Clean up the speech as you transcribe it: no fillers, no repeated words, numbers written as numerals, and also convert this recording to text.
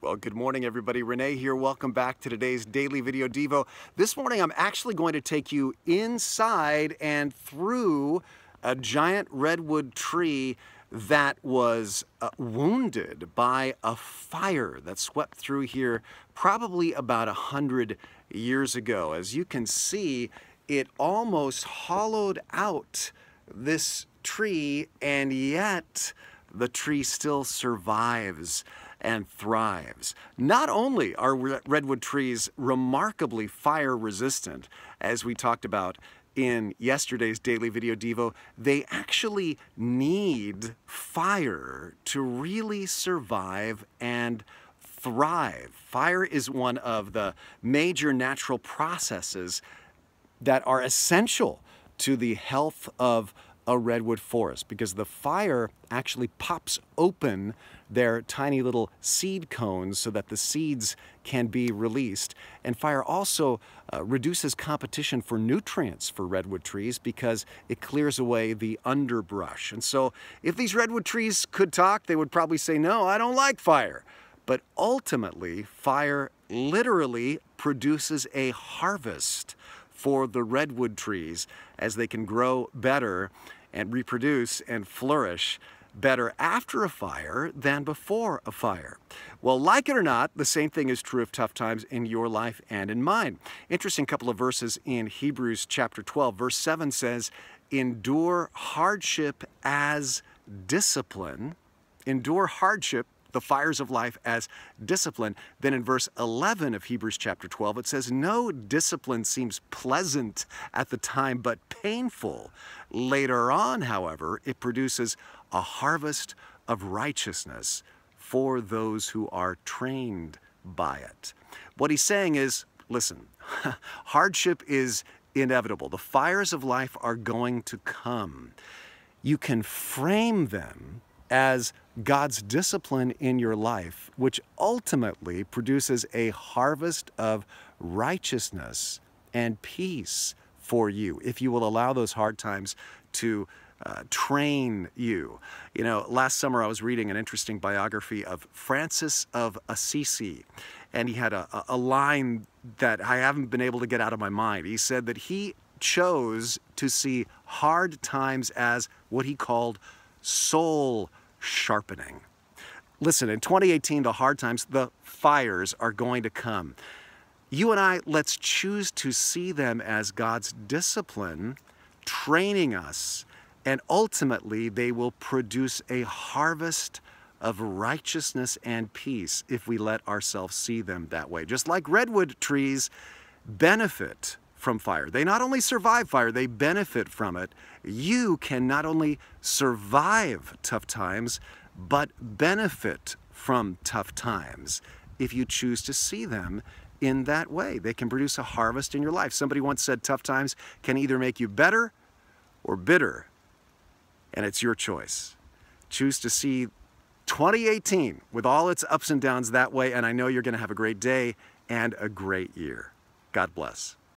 Well, good morning, everybody. Renee here. Welcome back to today's Daily Video Devo. This morning, I'm actually going to take you inside and through a giant redwood tree that was wounded by a fire that swept through here probably about 100 years ago. As you can see, it almost hollowed out this tree, and yet the tree still survives and thrives. Not only are redwood trees remarkably fire resistant, as we talked about in yesterday's Daily Video Devo, they actually need fire to really survive and thrive. Fire is one of the major natural processes that are essential to the health of a redwood forest, because the fire actually pops open their tiny little seed cones so that the seeds can be released. And fire also reduces competition for nutrients for redwood trees because it clears away the underbrush. And so if these redwood trees could talk, they would probably say, no, I don't like fire. But ultimately, fire literally produces a harvest for the redwood trees as they can grow better and reproduce and flourish better after a fire than before a fire. Well, like it or not, the same thing is true of tough times in your life and in mine. Interesting couple of verses in Hebrews chapter 12. Verse 7 says, endure hardship as discipline. Endure hardship, the fires of life, as discipline. Then in verse 11 of Hebrews chapter 12, it says, no discipline seems pleasant at the time, but painful. Later on, however, it produces a harvest of righteousness for those who are trained by it. What he's saying is, listen, hardship is inevitable. The fires of life are going to come. You can frame them as God's discipline in your life, which ultimately produces a harvest of righteousness and peace for you, if you will allow those hard times to train you. You know, last summer I was reading an interesting biography of Francis of Assisi, and he had a line that I haven't been able to get out of my mind. He said that he chose to see hard times as what he called soul sharpening. Listen, in 2018, the hard times, the fires are going to come. You and I, let's choose to see them as God's discipline, training us, and ultimately they will produce a harvest of righteousness and peace if we let ourselves see them that way. Just like redwood trees benefit from fire. They not only survive fire, they benefit from it. You can not only survive tough times, but benefit from tough times if you choose to see them in that way. They can produce a harvest in your life. Somebody once said tough times can either make you better or bitter, and it's your choice. Choose to see 2018 with all its ups and downs that way, and I know you're going to have a great day and a great year. God bless.